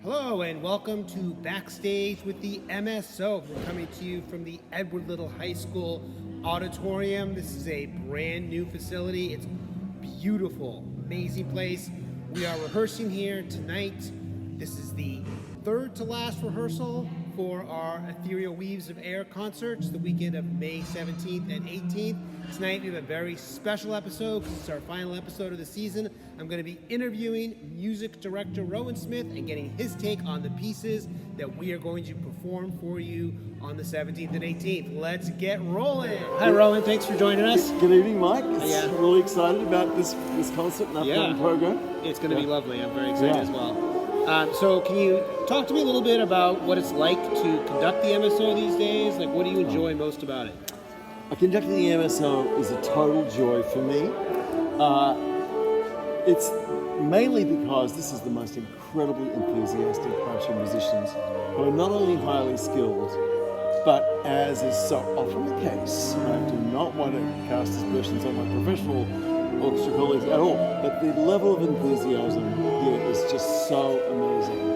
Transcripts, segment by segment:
Hello and welcome to Backstage with the MSO. We're coming to you from the Edward Little High School Auditorium. This is a brand new facility. It's beautiful, amazing place. We are rehearsing here tonight. This is the third to last rehearsal for our Ethereal Weaves of Air concerts the weekend of May 17th and 18th. Tonight we have a very special episode because it's our final episode of the season. I'm going to be interviewing music director Rohan Smith and getting his take on the pieces that we are going to perform for you on the 17th and 18th. Let's get rolling. Hi Rohan, thanks for joining us. Good evening, Mike. Really excited about this concert and upcoming program. It's going to be lovely. I'm very excited as well. So can you talk to me a little bit about what it's like to conduct the MSO these days? Like, what do you enjoy most about it? Conducting the MSO is a total joy for me. It's mainly because this is the most incredibly enthusiastic bunch of musicians who are not only highly skilled, but as is so often the case, I do not want to cast aspersions on my professional orchestra colleagues at all, but the level of enthusiasm here is just so amazing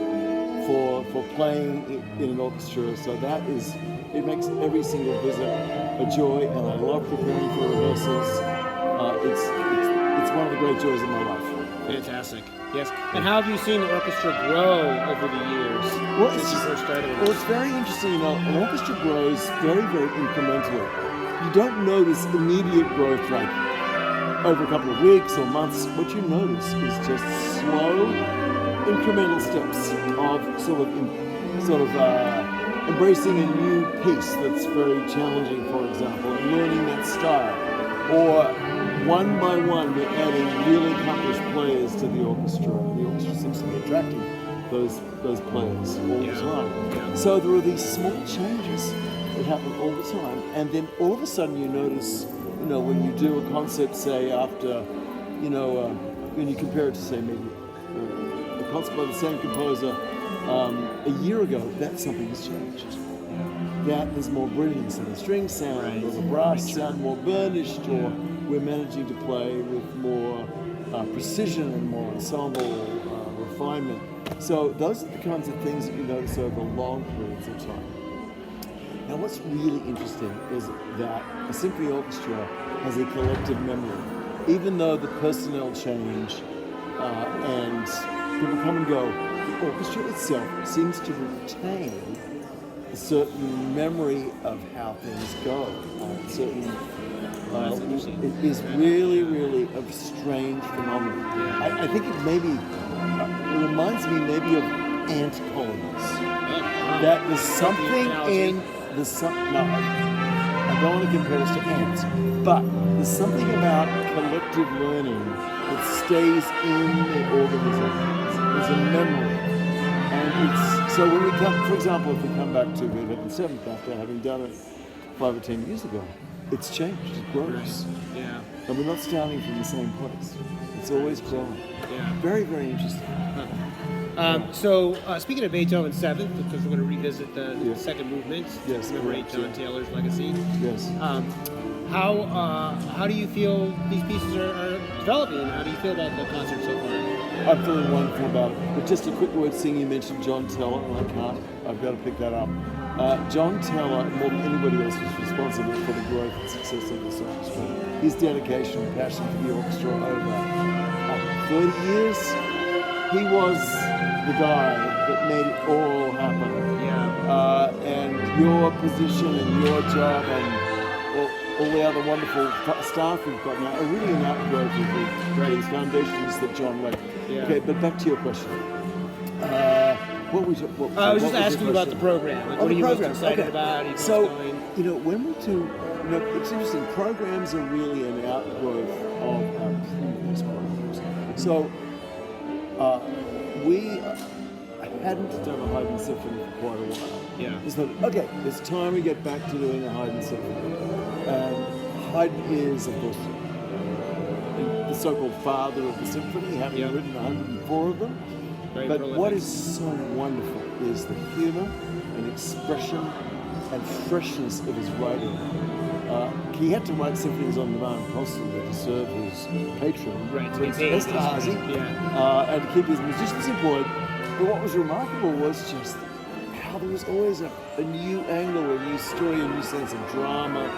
for playing in an orchestra. So it makes every single visit a joy, and I love preparing for rehearsals. It's one of the great joys of my life. Fantastic. Yes. And how have you seen the orchestra grow over the years since you first started with it? Well, it's very interesting. An orchestra grows very, very incrementally. You don't notice immediate growth like over a couple of weeks or months. What you notice is just slow, incremental steps of sort of embracing a new piece that's very challenging, for example, and learning that style. Or one by one, we're adding really accomplished players to the orchestra. The orchestra seems to be attracting those players all the time. Yeah. So there are these small changes that happen all the time, and then all of a sudden you notice, when you do a concert, say after, when you compare it to, say, maybe a concert by the same composer a year ago, that something has changed. That there's more brilliance in the string sound, or the brass sound more burnished, or we're managing to play with more precision and more ensemble refinement. So those are the kinds of things that you notice over long periods of time. Now what's really interesting is that a symphony orchestra has a collective memory. Even though the personnel change and people come and go, the orchestra itself seems to retain a certain memory of how things go. It is really, really a strange phenomenon. I think it reminds me maybe of ant colonies. That there's something in I don't want to compare this to ants, but there's something about collective learning that stays in the organism. There's a memory. And so when we come, for example, if we come back to the 7th after having done it 5 or 10 years ago, it's changed, it grows. Yeah. And we're not starting from the same place. It's always growing. Yeah. Very, very interesting. So speaking of Beethoven's 7th, because we're going to revisit the second movement, commemorate John Taylor's legacy. Yes. How do you feel these pieces are developing? How do you feel about the concert so far? I'm feeling wonderful about it. But just a quick word seeing you mentioned John Taylor, and I've got to pick that up. John Taylor, more than anybody else, was responsible for the growth and success of this orchestra. His dedication and passion for the orchestra over 30 years, he was the guy that made it all happen. Yeah. And your position and your job and all the other wonderful staff we've got now are really an outgrowth of the foundations that John laid. Yeah. Okay, but back to your question. I was just asking you about the program. Like, what are you most excited about? So, when we do, it's interesting. Programs are really an outgrowth of our previous programs. So, we hadn't done a Haydn symphony for quite a while. Yeah. It's like, okay, it's time we get back to doing a Haydn symphony. And Haydn is, of course, the so-called father of the symphony, having written 104 of them. Very but prolific. what is so wonderful is the humor and expression and freshness of his writing. He had to write symphonies on demand constantly to serve his patron, Right, to Prince get paid, Esterhazy, yeah. and to keep his musicians employed. what was remarkable was just how there was always a new angle, a new story, a new sense of drama,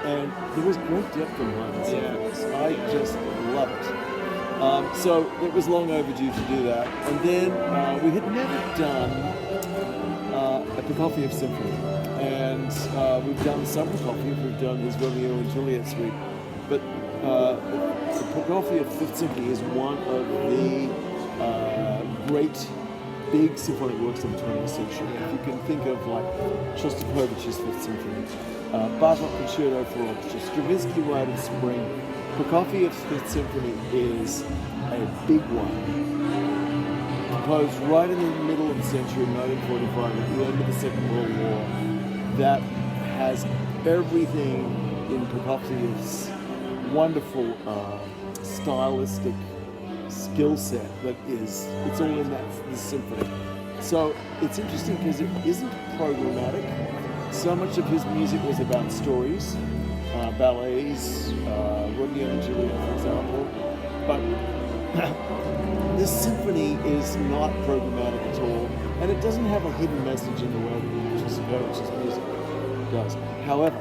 and there was great depth behind the symphonies. I just love it. So it was long overdue to do that. And then we had never done a Prokofiev symphony. And we've done some Prokofiev, we've done his Romeo and Juliet suite. But the Prokofiev Fifth Symphony is one of the great big symphonic works of the 20th century. If you can think of like Shostakovich's Fifth Symphony, Bartok Concerto for Orchestra, Stravinsky Rite of Spring, Prokofiev's Fifth Symphony is a big one. Composed right in the middle of the century, 1945, at the end of the Second World War, that has everything in Prokofiev's wonderful stylistic skill set it's all in this symphony. So it's interesting because it isn't programmatic. So much of his music was about stories, ballets, Romeo and Juliet, for example. But this symphony is not programmatic at all, and it doesn't have a hidden message in the way that Shostakovich's music does. However,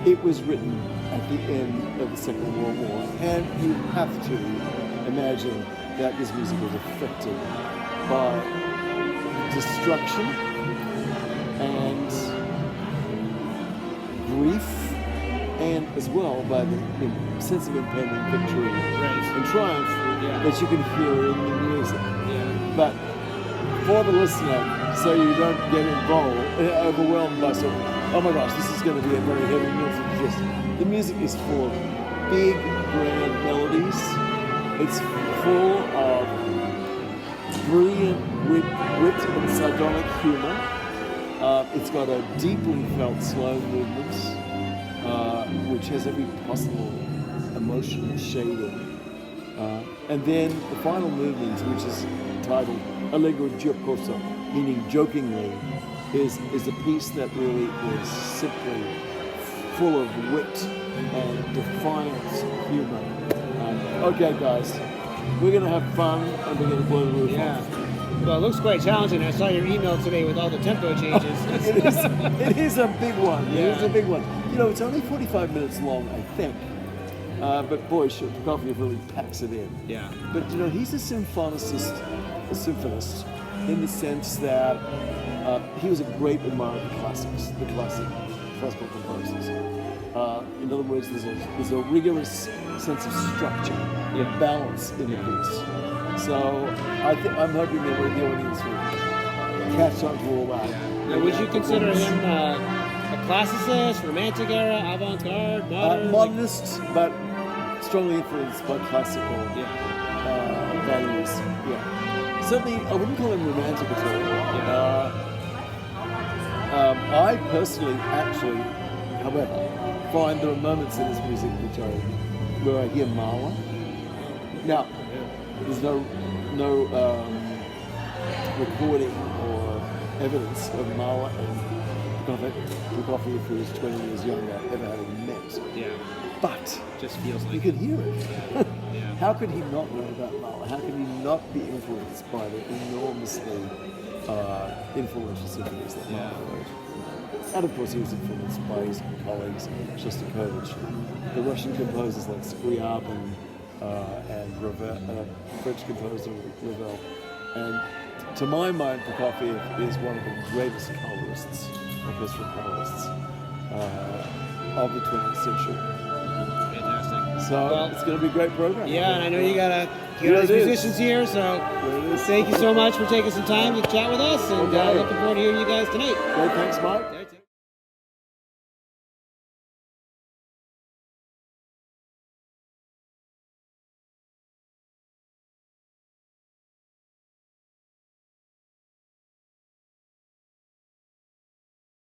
it was written at the end of the Second World War, and you have to imagine that this music was affected by destruction and grief, and as well by the sense of impending victory and triumph that you can hear in the music. But for the listener, so you don't get overwhelmed by sort of, oh my gosh, this is going to be a very heavy music. The music is full of big, grand melodies. It's full of brilliant wit and sardonic humor. It's got a deeply felt slow movement, which has every possible emotional shading. And then the final movement, which is titled Allegro giocoso, meaning jokingly, is a piece that really is simply full of wit and defiant humor. Okay, guys, we're going to have fun and we're going to blow the roof off. Well, it looks quite challenging. I saw your email today with all the tempo changes. It is a big one. Yeah. It is a big one. You know, it's only 45 minutes long, I think. But boy, Prokofiev really packs it in. Yeah. But you know, he's a symphonist in the sense that he was a great admirer of the classics, the classical composers. In other words, there's a rigorous sense of structure, and balance in the piece. So I'm hoping that the audience will catch on to all that. Now, would you consider him a classicist, romantic era, avant-garde, modern? Modernist, but strongly influenced by classical values. Yeah. Certainly, I wouldn't call him romantic at all. I personally, actually, however, find there are moments in his music where I hear Mahler. Now, there's no recording or evidence of Mahler and Prokofiev, who is 20 years younger, ever having met. Yeah. But just feels like you could hear it. Yeah. How could he not know about Mahler? How could he not be influenced by the enormously influential symphonies that Mahler wrote? And of course, he was influenced by his colleagues, Shostakovich, the Russian composers like Scriabin, and Ravel, French composer Ravel. And to my mind, Prokofiev is one of the greatest colorists, orchestral colorists of the 20th century. Fantastic. So it's going to be a great program. Yeah, and I know you got these musicians here, so thank you so much for taking some time to chat with us, and looking forward to hearing you guys tonight. Great, thanks, Mike.